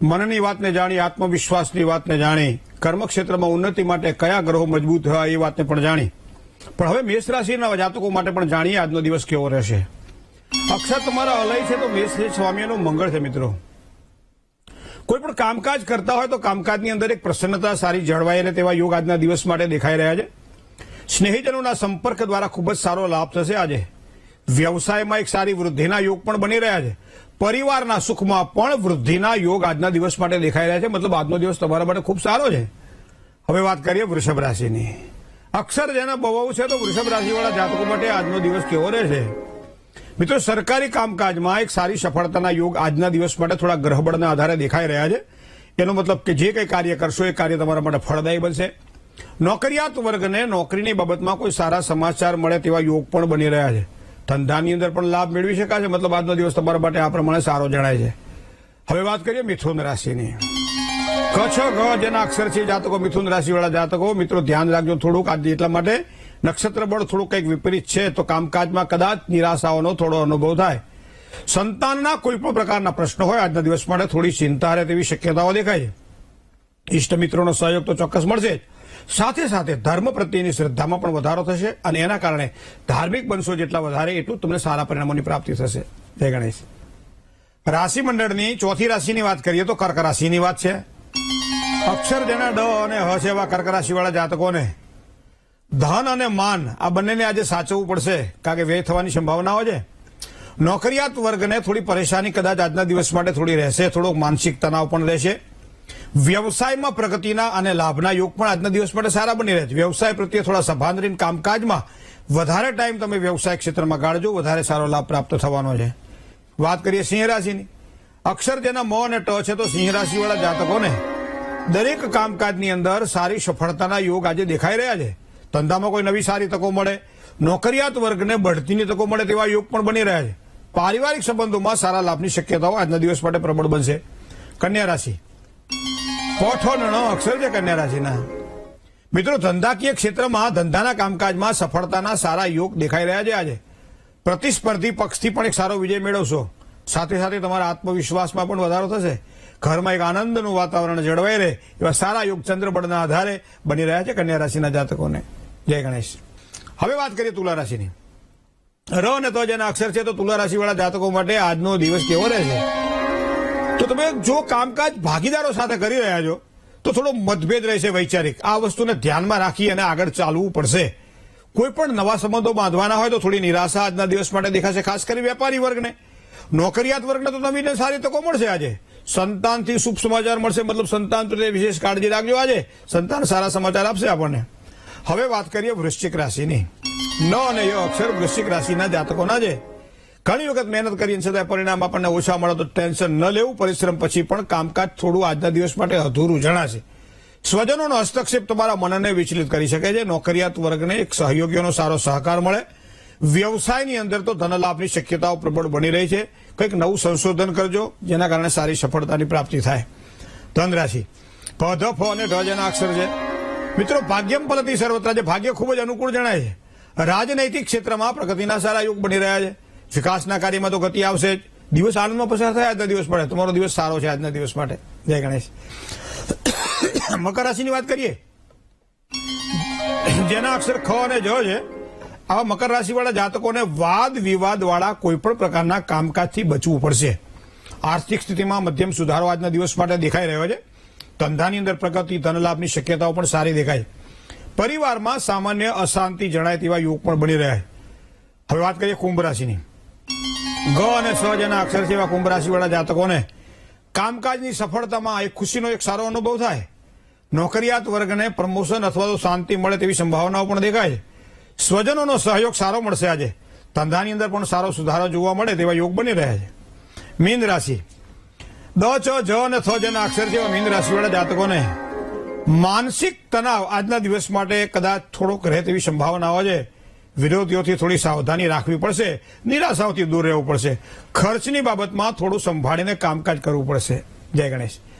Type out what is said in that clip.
મનની વાતને જાણી, આત્મવિશ્વાસની વાતને જાણી, કર્મક્ષેત્રમાં ઉન્નતિ માટે કયા ગ્રહો મજબૂત હોય એ વાતને પણ જાણી. પણ હવે મેષ રાશિના જાતકો માટે પણ જાણીએ આજનો દિવસ કેવો રહેશે. અક્ષર તમારા અલય છે તો મેષ સ્વામીનો મંગળ છે. મિત્રો, કોઈ પણ કામકાજ કરતા હોય તો કામકાજની અંદર એક પ્રસન્નતા સારી જળવાઈ રહે તેવા યોગ આજના દિવસ માટે દેખાઈ રહ્યા છે. સ્નેહીજનોના સંપર્ક દ્વારા ખૂબ જ સારો લાભ થશે. આજે વ્યવસાયમાં એક સારી વૃદ્ધિના યોગ પણ બની રહ્યા છે. પરિવારના સુખમાં પણ વૃદ્ધિના યોગ આજના દિવસ માટે દેખાઈ રહ્યા છે. મતલબ આજનો દિવસ તમારા માટે ખૂબ સારો છે. હવે વાત કરીએ વૃષભ રાશિની. અક્ષર જેના બહુ છે તો વૃષભ રાશિવાળા જાતકો માટે આજનો દિવસ કેવો રહેશે? મિત્રો, સરકારી કામકાજમાં એક સારી સફળતાના યોગ આજના દિવસ માટે થોડા ગ્રહબળના આધારે દેખાઈ રહ્યા છે. એનો મતલબ કે જે કંઈ કાર્ય કરશો એ કાર્ય તમારા માટે ફળદાયી બનશે. નોકરિયાત વર્ગને નોકરીની બાબતમાં કોઈ સારા સમાચાર મળે તેવા યોગ પણ બની રહ્યા છે. ધંધાની અંદર પણ લાભ મેળવી શકાશે. મતલબ આજનો દિવસ તમારા માટે આ પ્રમાણે સારો જણાય છે. હવે વાત કરીએ મિથુન રાશિની. કચ્છ ગ જેના અક્ષર છે જાતકો, મિથુન રાશિવાળા જાતકો, મિત્રો ધ્યાન રાખજો થોડુંક. આજે એટલા માટે નક્ષત્ર બળ થોડું કંઈક વિપરીત છે તો કામકાજમાં કદાચ નિરાશાઓનો થોડો અનુભવ થાય. સંતાનના કોઈ પણ પ્રકારના પ્રશ્નો હોય આજના દિવસ માટે થોડી ચિંતા રહે તેવી શક્યતાઓ દેખાય છે. ઇષ્ટ મિત્રોનો સહયોગ તો ચોક્કસ મળશે જ. સાથે સાથે ધર્મ પ્રત્યેની શ્રદ્ધામાં પણ વધારો થશે અને એના કારણે ધાર્મિક બનશો જેટલા વધારે એટલું તમને સારા પરિણામોની પ્રાપ્તિ થશે. જય ગણેશ. રાશિ મંડળની ચોથી રાશિની વાત કરીએ તો કર્ક રાશિની વાત છે. અક્ષર જેના ડ અને હ છે એવા કર્ક રાશિવાળા જાતકોને ધન અને માન આ બંનેને આજે સાચવવું પડશે, કારણ કે વ્યય થવાની સંભાવનાઓ છે. નોકરિયાત વર્ગને થોડી પરેશાની કદાચ આજના દિવસ માટે થોડી રહેશે. થોડોક માનસિક તણાવ પણ રહેશે. વ્યવસાયમાં પ્રગતિના અને લાભના યોગ પણ આજના દિવસ માટે સારા બની રહે છે. વ્યવસાય પ્રત્યે થોડા સભાન રહીને કામકાજમાં વધારે ટાઈમ તમે વ્યવસાય ક્ષેત્રમાં ગાળજો, વધારે સારો લાભ પ્રાપ્ત થવાનો છે. વાત કરીએ સિંહ રાશિની. અક્ષર જેના મ અને ટ છે તો સિંહ રાશિવાળા જાતકોને દરેક કામકાજની અંદર સારી સફળતાના યોગ આજે દેખાઈ રહ્યા છે. ધંધામાં કોઈ નવી સારી તકો મળે, નોકરિયાત વર્ગને બઢતીની તકો મળે તેવા યોગ પણ બની રહ્યા છે. પારિવારિક સંબંધોમાં સારા લાભની શક્યતાઓ આજના દિવસ માટે પ્રબળ બનશે. કન્યા રાશિ. કોઠો નણો અક્ષર છે કન્યા રાશિના. મિત્રો, ધંધાકીય ક્ષેત્રમાં ધંધાના કામકાજમાં સફળતાના સારા યોગ દેખાઈ રહ્યા છે. આજે પ્રતિસ્પર્ધી પક્ષથી પણ એક સારો વિજય મેળવશો. સાથે સાથે તમારા આત્મવિશ્વાસમાં પણ વધારો થશે. ઘરમાં એક આનંદનું વાતાવરણ જળવાઈ રહે એવા સારા યોગ ચંદ્રબળના આધારે બની રહ્યા છે કન્યા રાશિના જાતકોને. જય ગણેશ. હવે વાત કરીએ તુલા રાશિની. ર અને ત જેના અક્ષર છે તો તુલા રાશિવાળા જાતકો માટે આજનો દિવસ કેવો રહેશે? તો તમે જો કામકાજ ભાગીદારો સાથે કરી રહ્યા છો તો થોડો મતભેદ રહેશે વૈચારિક. આ વસ્તુને ધ્યાનમાં રાખી અને આગળ ચાલવું પડશે. કોઈ પણ નવા સંબંધો બાંધવાના હોય તો થોડી નિરાશા આજના દિવસ માટે દેખાશે, ખાસ કરી વેપારી વર્ગને. નોકરિયાત વર્ગને તો તમને સારી તકો મળશે. આજે સંતાનથી શુભ સમાચાર મળશે. મતલબ સંતાન પ્રત્યે વિશેષ કાળજી રાખજો. આજે સંતાન સારા સમાચાર આપશે આપણને. હવે વાત કરીએ વૃશ્ચિક રાશિની. ન અને ય અક્ષર વૃશ્ચિક રાશિના જાતકોના છે. ઘણી વખત મહેનત કરીને છતાં પરિણામ આપણને ઓછા મળે તો ટેન્શન ન લેવું. પરિશ્રમ પછી પણ કામકાજ થોડું આજના દિવસ માટે અધૂરું જણાશે. સ્વજનોનો હસ્તક્ષેપ તમારા મનને વિચલિત કરી શકે છે. નોકરિયાત વર્ગને એક સહયોગીઓનો સારો સહકાર મળે. વ્યવસાયની અંદર તો ધનલાભની શક્યતાઓ પ્રબળ બની રહી છે. કંઈક નવું સંશોધન કરજો જેના કારણે સારી સફળતાની પ્રાપ્તિ થાય. ધન રાશિ. પ, ધ, ફ અને ઢ જેના અક્ષર છે. મિત્રો, ભાગ્યમ ફલતી સર્વત્ર છે. ભાગ્ય ખૂબ જ અનુકૂળ જણાય છે. રાજનૈતિક ક્ષેત્રમાં પ્રગતિના સારા યોગ બની રહ્યા છે. વિકાસના કાર્યમાં તો ગતિ આવશે જ. દિવસ આનંદમાં પસાર થાય આજના દિવસ માટે. તમારો દિવસ સારો છે આજના દિવસ માટે. જય ગણેશ. મકર રાશિની વાત કરીએ. જેના અક્ષર ખ અને જ છે. આવા મકર રાશિવાળા જાતકોને વાદ વિવાદ વાળા કોઈ પણ પ્રકારના કામકાજથી બચવું પડશે. આર્થિક સ્થિતિમાં મધ્યમ સુધારો આજના દિવસ માટે દેખાઈ રહ્યો છે. ધંધાની અંદર પ્રગતિ, ધનલાભની શક્યતાઓ પણ સારી દેખાય. પરિવારમાં સામાન્ય અશાંતિ જણાય તેવા યોગ પણ બની રહ્યા છે. હવે વાત કરીએ કુંભ રાશિની. ગ અને સ જેના અક્ષર છે એવા કુંભ રાશિવાળા જાતકોને કામકાજની સફળતામાં એક ખુશીનો એક સારો અનુભવ થાય. નોકરિયાત વર્ગને પ્રમોશન અથવા તો શાંતિ મળે તેવી સંભાવનાઓ પણ દેખાય છે. સ્વજનોનો સહયોગ સારો મળશે. આજે ધંધાની અંદર પણ સારો સુધારો જોવા મળે તેવા યોગ બની રહ્યા છે. મીન રાશિ. દ, ચ, જ અને થ જેના અક્ષર છે મીન રાશિવાળા જાતકોને માનસિક તણાવ આજના દિવસ માટે કદાચ થોડોક રહે તેવી સંભાવનાઓ છે. વિરોધીઓથી થોડી સાવધાની રાખવી પડશે. નિરાશાઓથી દૂર રહેવું પડશે. ખર્ચની બાબતમાં થોડું સંભાળીને કામકાજ કરવું પડશે. જય ગણેશ.